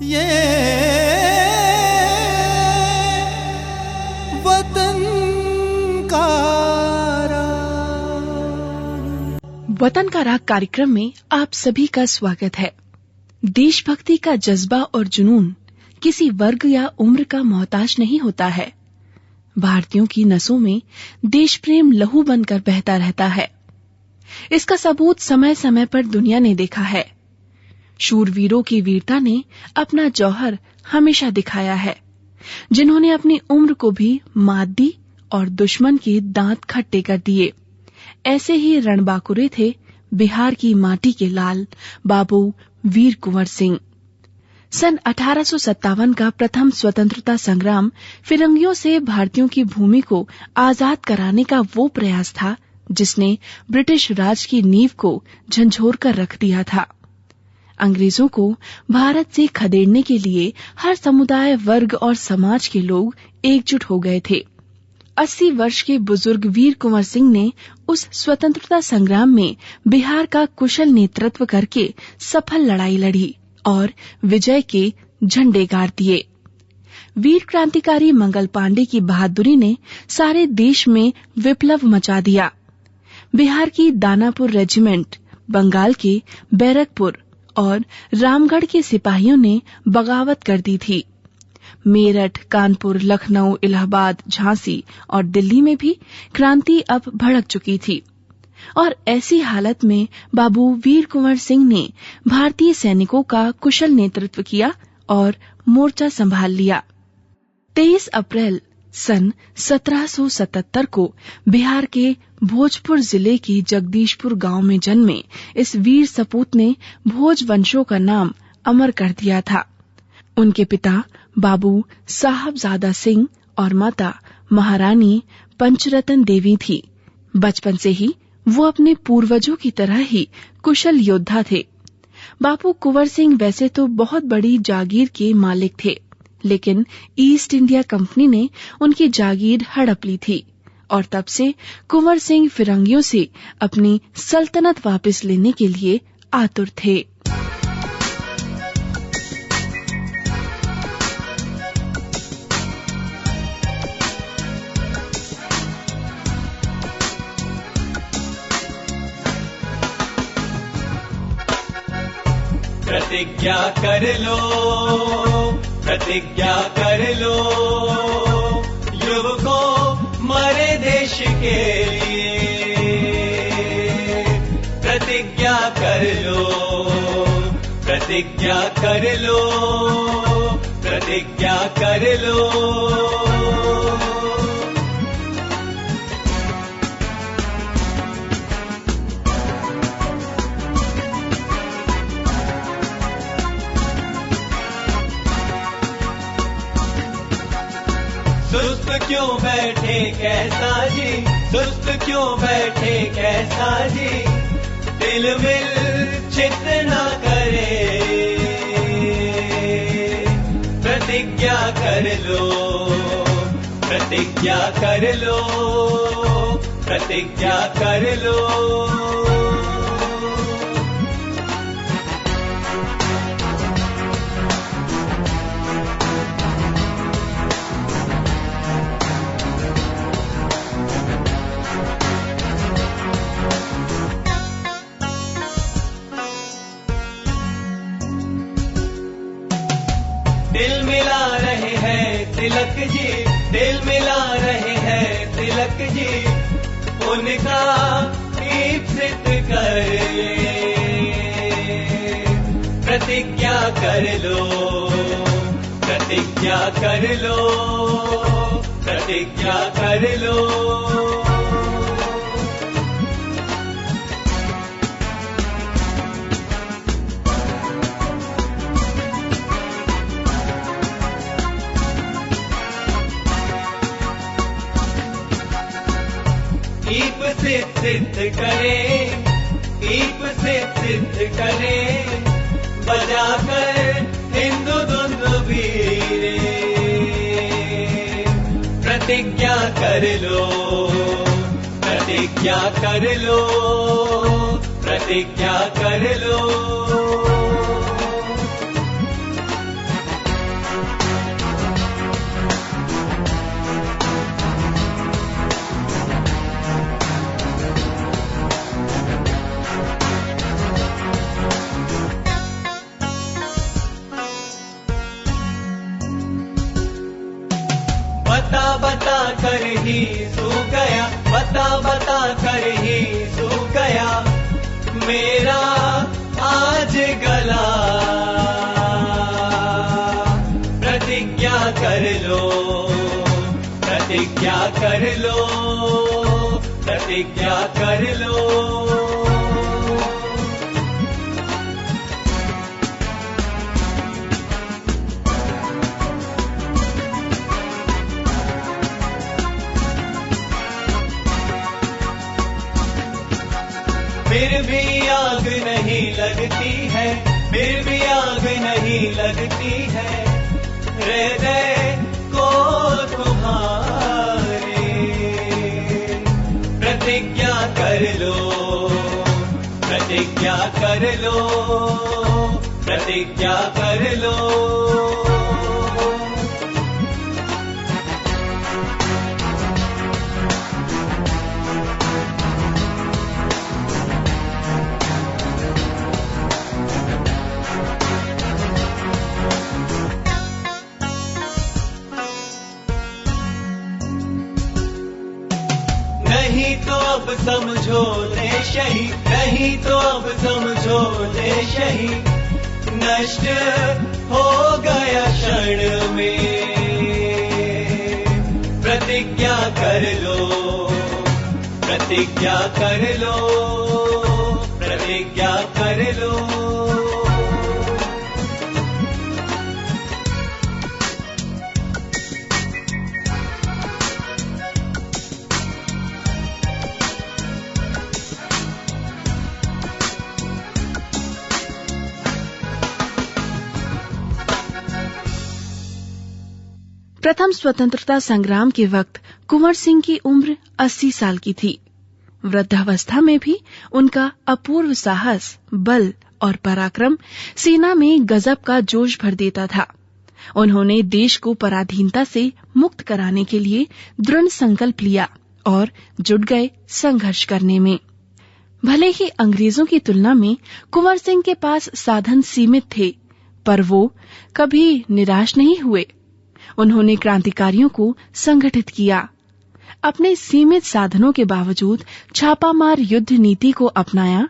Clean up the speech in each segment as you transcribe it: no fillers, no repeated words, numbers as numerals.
ये वतन का राग कार्यक्रम में आप सभी का स्वागत है। देशभक्ति का जज्बा और जुनून किसी वर्ग या उम्र का मोहताज नहीं होता है। भारतीयों की नसों में देश प्रेम लहू बनकर बहता रहता है। इसका सबूत समय समय पर दुनिया ने देखा है। शूरवीरों की वीरता ने अपना जौहर हमेशा दिखाया है, जिन्होंने अपनी उम्र को भी मात दी और दुश्मन के दांत खट्टे कर दिए। ऐसे ही रणबांकुरे थे बिहार की माटी के लाल बाबू वीर कुंवर सिंह। सन 1857 का प्रथम स्वतंत्रता संग्राम फिरंगियों से भारतीयों की भूमि को आजाद कराने का वो प्रयास था जिसने ब्रिटिश राज की नींव को झंझोर कर रख दिया था। अंग्रेजों को भारत से खदेड़ने के लिए हर समुदाय, वर्ग और समाज के लोग एकजुट हो गए थे। 80 वर्ष के बुजुर्ग वीर कुंवर सिंह ने उस स्वतंत्रता संग्राम में बिहार का कुशल नेतृत्व करके सफल लड़ाई लड़ी और विजय के झंडे गाड़ दिए। वीर क्रांतिकारी मंगल पांडे की बहादुरी ने सारे देश में विप्लव मचा दिया। बिहार की दानापुर रेजिमेंट, बंगाल के बैरकपुर और रामगढ़ के सिपाहियों ने बगावत कर दी थी। मेरठ, कानपुर, लखनऊ, इलाहाबाद, झांसी और दिल्ली में भी क्रांति अब भड़क चुकी थी और ऐसी हालत में बाबू वीर कुंवर सिंह ने भारतीय सैनिकों का कुशल नेतृत्व किया और मोर्चा संभाल लिया। 23 अप्रैल सन 1777 को बिहार के भोजपुर जिले के जगदीशपुर गांव में जन्मे इस वीर सपूत ने भोज वंशों का नाम अमर कर दिया था। उनके पिता बाबू साहबजादा सिंह और माता महारानी पंचरतन देवी थी। बचपन से ही वो अपने पूर्वजों की तरह ही कुशल योद्धा थे। बाबू कुंवर सिंह वैसे तो बहुत बड़ी जागीर के मालिक थे, लेकिन ईस्ट इंडिया कंपनी ने उनकी जागीर हड़प ली थी और तब से कुंवर सिंह फिरंगियों से अपनी सल्तनत वापस लेने के लिए आतुर थे। प्रतिज्ञा कर लो, प्रतिज्ञा कर लो, युवकों मरे देश के लिए। प्रतिज्ञा कर लो, प्रतिज्ञा कर लो, प्रतिज्ञा कर लो। सुस्त क्यों बैठे कैसा जी, सुस्त क्यों बैठे कैसा जी, दिल मिल चित न करे। प्रतिज्ञा कर लो, प्रतिज्ञा कर लो, प्रतिज्ञा कर लो। दिल मिला रहे हैं तिलक जी, दिल मिला रहे हैं तिलक जी, उनका ईप्सित कर प्रतिज्ञा कर लो, प्रतिज्ञा कर लो, प्रतिज्ञा कर लो। ईप से सिद्ध करें, ईप से सिद्ध करें, बजाकर हिंदू धुन वीरे। प्रतिज्ञा कर लो, प्रतिज्ञा कर लो, प्रतिज्ञा कर लो। बता बता कर ही सूख गया, बता बता कर ही सूख गया मेरा आज गला। प्रतिज्ञा कर लो, प्रतिज्ञा कर लो, प्रतिज्ञा कर लो। फिर भी आग नहीं लगती है, फिर भी आग नहीं लगती है हृदय को तुम्हारे। प्रतिज्ञा कर लो, प्रतिज्ञा कर लो, प्रतिज्ञा कर लो। नहीं तो अब समझो देशही, नहीं तो अब समझो देशही नष्ट हो गया क्षण में। प्रतिज्ञा कर लो, प्रतिज्ञा कर लो, प्रतिज्ञा कर लो। प्रथम स्वतंत्रता संग्राम के वक्त कुंवर सिंह की उम्र 80 साल की थी। वृद्धावस्था में भी उनका अपूर्व साहस, बल और पराक्रम सेना में गजब का जोश भर देता था। उन्होंने देश को पराधीनता से मुक्त कराने के लिए दृढ़ संकल्प लिया और जुट गए संघर्ष करने में। भले ही अंग्रेजों की तुलना में कुंवर सिंह के पास साधन सीमित थे, पर वो कभी निराश नहीं हुए। उन्होंने क्रांतिकारियों को संगठित किया। अपने सीमित साधनों के बावजूद छापामार युद्ध नीति को अपनाया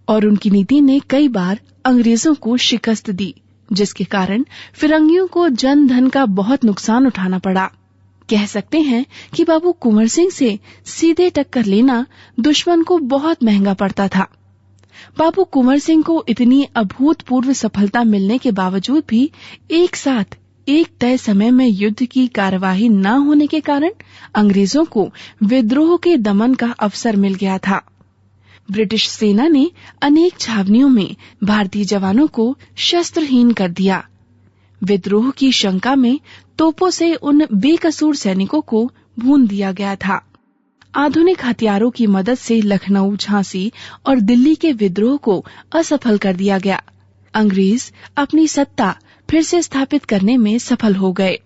और उनकी नीति ने कई बार अंग्रेजों को शिकस्त दी, जिसके कारण फिरंगियों को जन धन का बहुत नुकसान उठाना पड़ा। कह सकते हैं कि बाबू कुंवर सिंह से सीधे टक्कर लेना दुश्मन को बहुत महंगा पड़ता था। बाबू कुंवर सिंह को इतनी अभूतपूर्व सफलता मिलने के बावजूद भी एक साथ एक तय समय में युद्ध की कार्यवाही न होने के कारण अंग्रेजों को विद्रोह के दमन का अवसर मिल गया था। ब्रिटिश सेना ने अनेक छावनियों में भारतीय जवानों को शस्त्रहीन कर दिया। विद्रोह की शंका में तोपों से उन बेकसूर सैनिकों को भून दिया गया था। आधुनिक हथियारों की मदद से लखनऊ, झांसी और दिल्ली के विद्रोह को असफल कर दिया गया। अंग्रेज अपनी सत्ता फिर से स्थापित करने में सफल हो गए।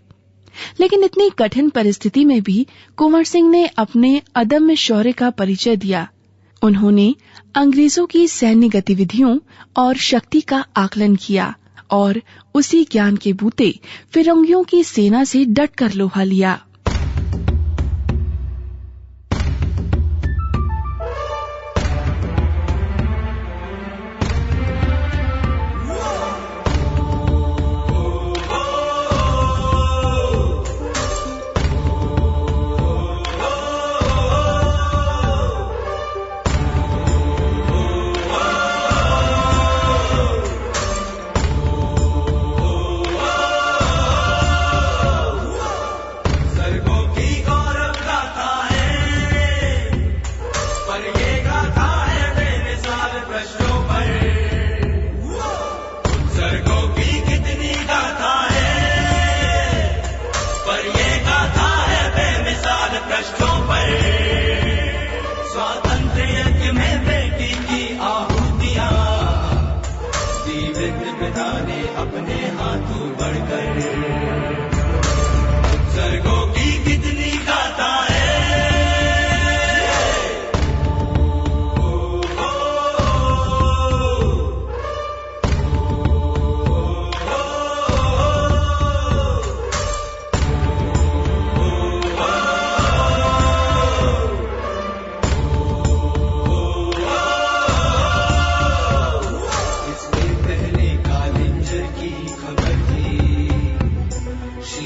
लेकिन इतनी कठिन परिस्थिति में भी कुंवर सिंह ने अपने अदम्य शौर्य का परिचय दिया। उन्होंने अंग्रेजों की सैन्य गतिविधियों और शक्ति का आकलन किया और उसी ज्ञान के बूते फिरंगियों की सेना से डटकर लोहा लिया।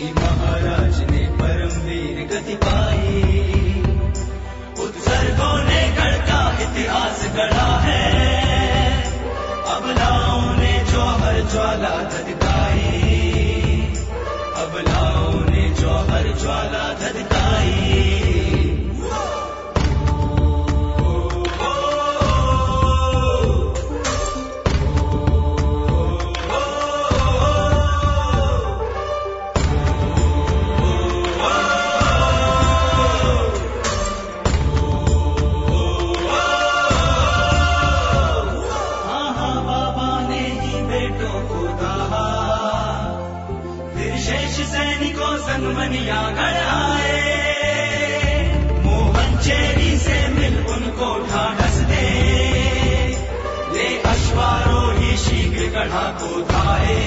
शिवाजी महाराज ने परमवीर गति पाई, उत्सर्गों ने गढ़ का इतिहास गढ़ा है, अबलाओं ने जौहर ज्वाला धधकाई, अबलाओं ने जौहर ज्वाला धधकाई। सनमनिया गढ़ आए, मोहनचेरी से मिल उनको ढाढ़स दे, ले अश्वारोही शीघ्र गढ़ा को धाए,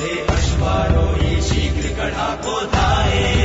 ले अश्वारोही शीघ्र गढ़ा को धाए।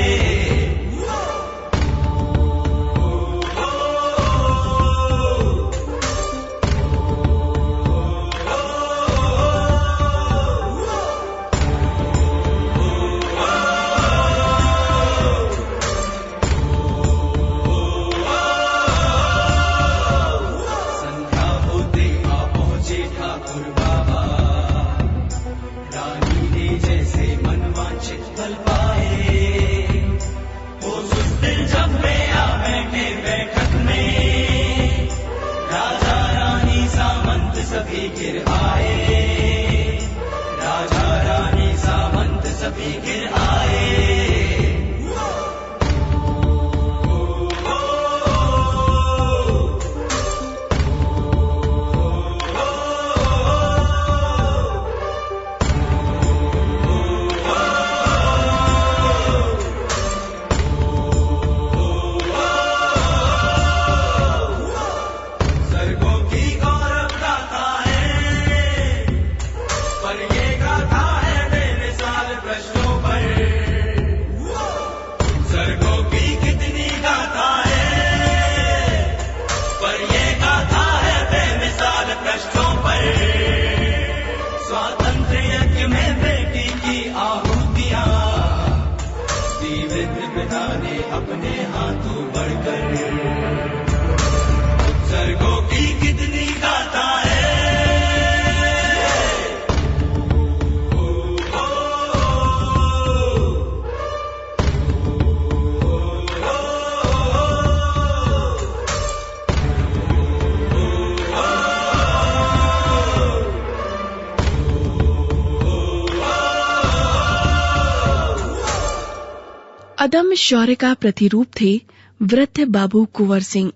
अपने हाथों बढ़कर उत्सर्गों की कितनी गाथा है। अदम्य शौर्य का प्रतिरूप थे वृद्ध बाबू कुंवर सिंह।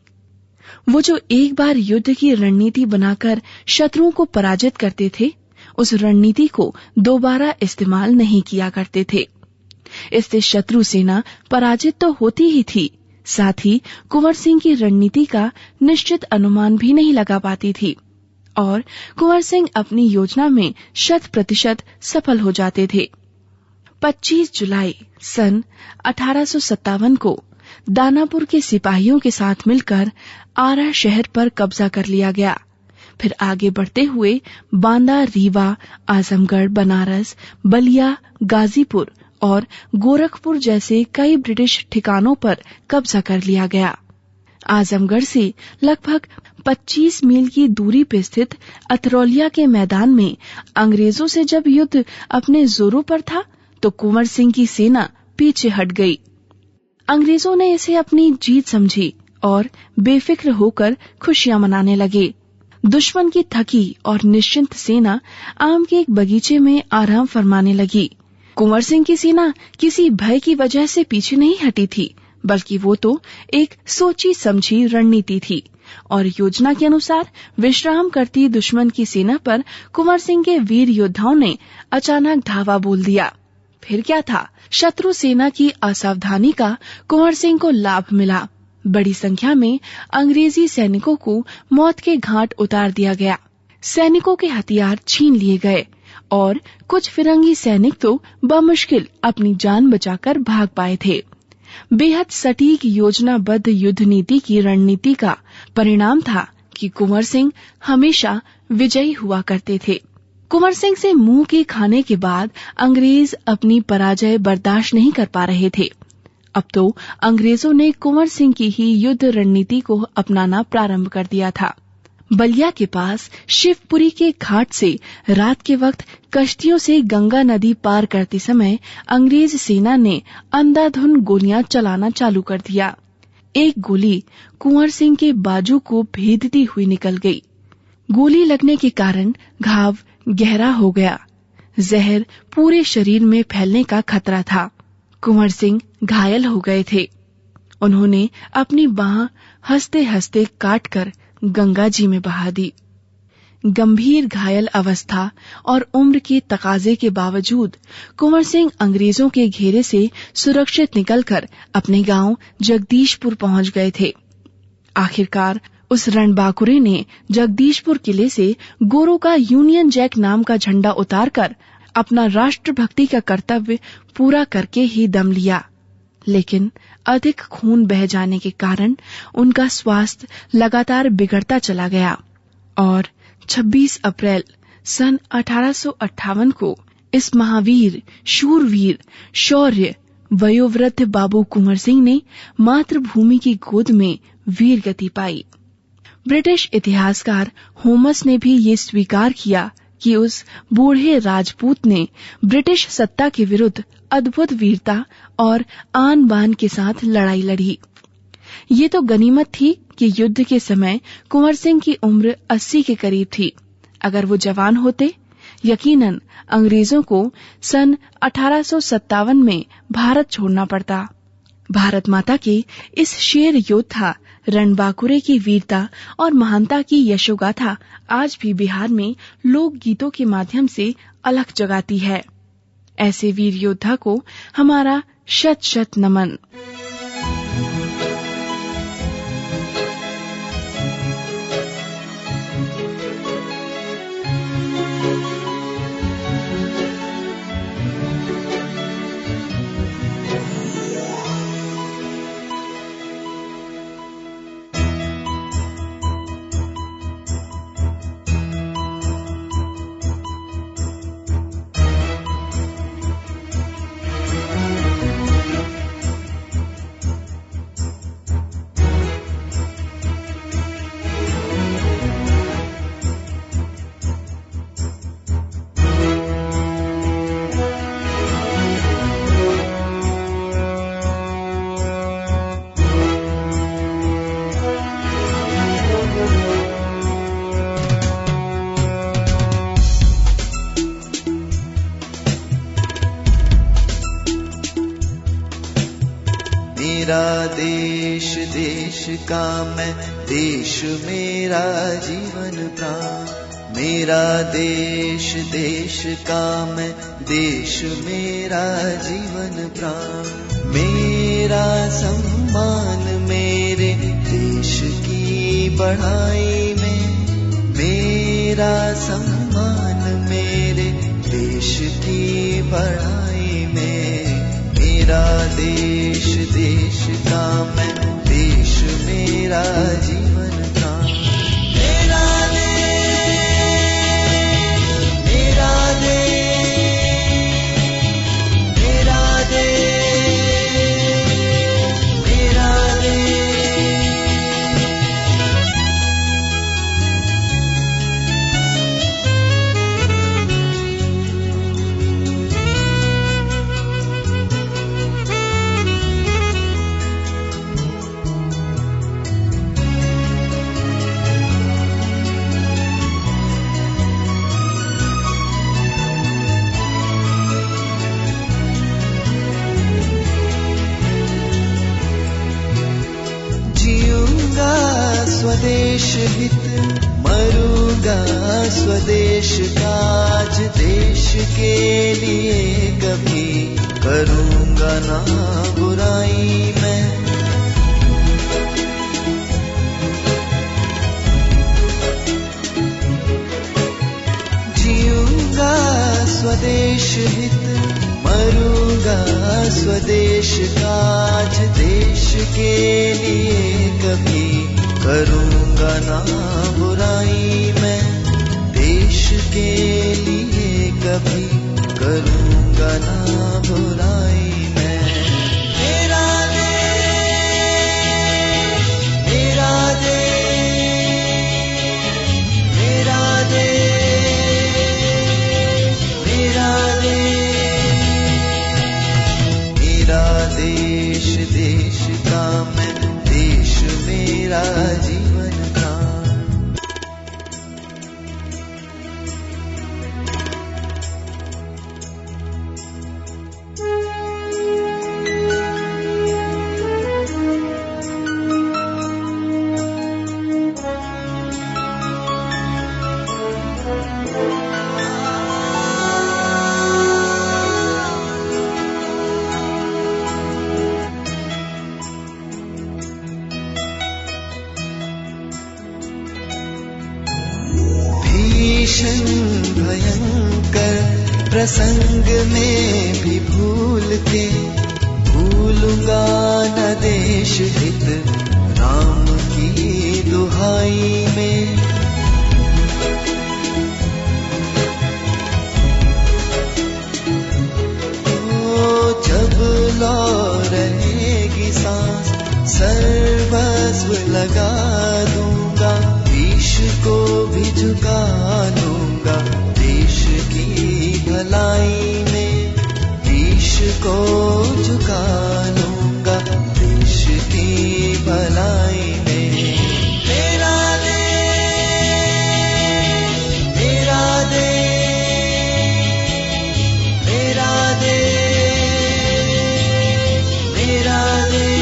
वो जो एक बार युद्ध की रणनीति बनाकर शत्रुओं को पराजित करते थे, उस रणनीति को दोबारा इस्तेमाल नहीं किया करते थे। इससे शत्रु सेना पराजित तो होती ही थी, साथ ही कुंवर सिंह की रणनीति का निश्चित अनुमान भी नहीं लगा पाती थी और कुंवर सिंह अपनी योजना में 100% सफल हो जाते थे। 25 जुलाई सन 1857 को दानापुर के सिपाहियों के साथ मिलकर आरा शहर पर कब्जा कर लिया गया। फिर आगे बढ़ते हुए बांदा, रीवा, आजमगढ़, बनारस, बलिया, गाजीपुर और गोरखपुर जैसे कई ब्रिटिश ठिकानों पर कब्जा कर लिया गया। आजमगढ़ से लगभग 25 मील की दूरी पर स्थित अतरौलिया के मैदान में अंग्रेजों से जब युद्ध अपने जोरों पर था, तो कुंवर सिंह की सेना पीछे हट गई। अंग्रेजों ने इसे अपनी जीत समझी और बेफिक्र होकर खुशियां मनाने लगे। दुश्मन की थकी और निश्चिंत सेना आम के एक बगीचे में आराम फरमाने लगी। कुंवर सिंह की सेना किसी भय की वजह से पीछे नहीं हटी थी, बल्कि वो तो एक सोची समझी रणनीति थी और योजना के अनुसार विश्राम करती दुश्मन की सेना पर कुंवर सिंह के वीर योद्धाओं ने अचानक धावा बोल दिया। फिर क्या था, शत्रु सेना की असावधानी का कुंवर सिंह को लाभ मिला। बड़ी संख्या में अंग्रेजी सैनिकों को मौत के घाट उतार दिया गया। सैनिकों के हथियार छीन लिए गए और कुछ फिरंगी सैनिक तो बमुश्किल अपनी जान बचाकर भाग पाए थे। बेहद सटीक योजनाबद्ध युद्ध नीति की रणनीति का परिणाम था कि कुंवर सिंह हमेशा विजयी हुआ करते थे। कुंवर सिंह से मुंह की खाने के बाद अंग्रेज अपनी पराजय बर्दाश्त नहीं कर पा रहे थे। अब तो अंग्रेजों ने कुंवर सिंह की ही युद्ध रणनीति को अपनाना प्रारंभ कर दिया था। बलिया के पास शिवपुरी के घाट से रात के वक्त कश्तियों से गंगा नदी पार करते समय अंग्रेज सेना ने अंधाधुंध गोलियां चलाना चालू कर दिया। एक गोली कुंवर सिंह के बाजू को भेदती हुई निकल गई। गोली लगने के कारण घाव गहरा हो गया। जहर पूरे शरीर में फैलने का खतरा था। कुंवर सिंह घायल हो गए थे। उन्होंने अपनी बांह हंसते हंसते काटकर गंगा जी में बहा दी। गंभीर घायल अवस्था और उम्र के तकाजे के बावजूद कुंवर सिंह अंग्रेजों के घेरे से सुरक्षित निकलकर अपने गांव जगदीशपुर पहुंच गए थे। आखिरकार उस रणबांकुरे ने जगदीशपुर किले से गोरों का यूनियन जैक नाम का झंडा उतारकर अपना राष्ट्रभक्ति का कर्तव्य पूरा करके ही दम लिया। लेकिन अधिक खून बह जाने के कारण उनका स्वास्थ्य लगातार बिगड़ता चला गया और 26 अप्रैल सन 1858 को इस महावीर, शूरवीर, शौर्य, वयोवृद्ध बाबू कुंवर सिंह ने मातृभूमि की गोद में वीर गति पाई। ब्रिटिश इतिहासकार होमस ने भी ये स्वीकार किया कि उस बूढ़े राजपूत ने ब्रिटिश सत्ता के विरुद्ध अद्भुत वीरता और आन बान के साथ लड़ाई लड़ी। ये तो गनीमत थी कि युद्ध के समय कुंवर सिंह की उम्र 80 के करीब थी। अगर वो जवान होते, यकीनन अंग्रेजों को सन 1857 में भारत छोड़ना पड़ता। भारत माता के इस शेर योद्धा रणबांकुरे की वीरता और महानता की यशोगाथा आज भी बिहार में लोक गीतों के माध्यम से अलख जगाती है। ऐसे वीर योद्धा को हमारा शत शत नमन। मेरा देश देश का मैं, देश मेरा जीवन प्राण। मेरा देश देश का मैं, देश मेरा जीवन प्राण। मेरा सम्मान मेरे देश की बढ़ाई में, मेरा सम्मान मेरे देश की बढ़ाई में। मेरा देश देश का मैं, देश मेरा जीवन प्राण। मेरा देश, मेरा देश, मेरा देश, मेरा देश। स्वदेश हित, मरूंगा स्वदेश काज। देश के लिए कभी करूंगा ना बुराई मैं। जीऊंगा स्वदेश हित, मरूंगा स्वदेश काज। देश के लिए कभी करूंगा ना बुराई मैं। देश के लिए कभी करूँगा ना बुराई मैं। मेरा देश, मेरा देश, मेरा देश, मेरा देश, मेरा देश, देश का मैं, देश मेरा जीवन का। भीषण भयंकर प्रसंग में भी भूल के भूलूंगा न देश हित राम की दुहाई में। जब लौ रहेगी सांस सर्वस्व लगा दूंगा, देश को भी झुका लूंगा देश की भलाई में। देश को झुका लूंगा देश की भलाई में। मेरा देश, मेरा देश, मेरा देश, मेरा देश।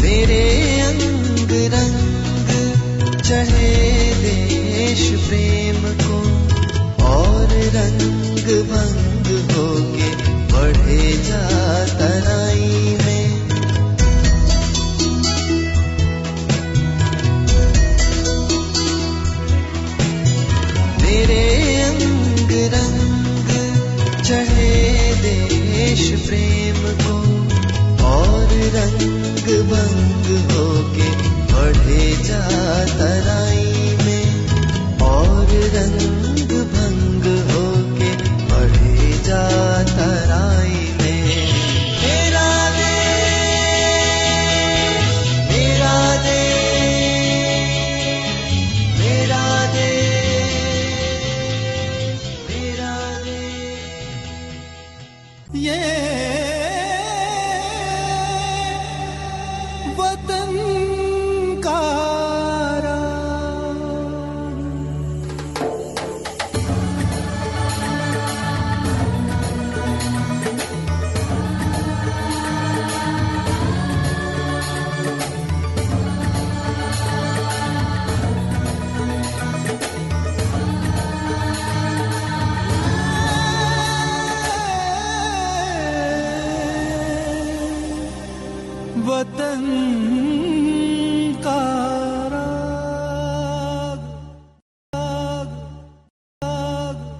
मेरे अंग रंग चढ़े देश प्रेम को, और रंग भंग होके बढ़े जा तराई में। मेरे अंग रंग चढ़े देश प्रेम को, और रंग भंग होके बढ़े जा तराई में। और रंग भंग होके बढ़े जा तराई में। मेरा देश, मेरा देश, मेरा देश, मेरा देश। ये वतन का वतन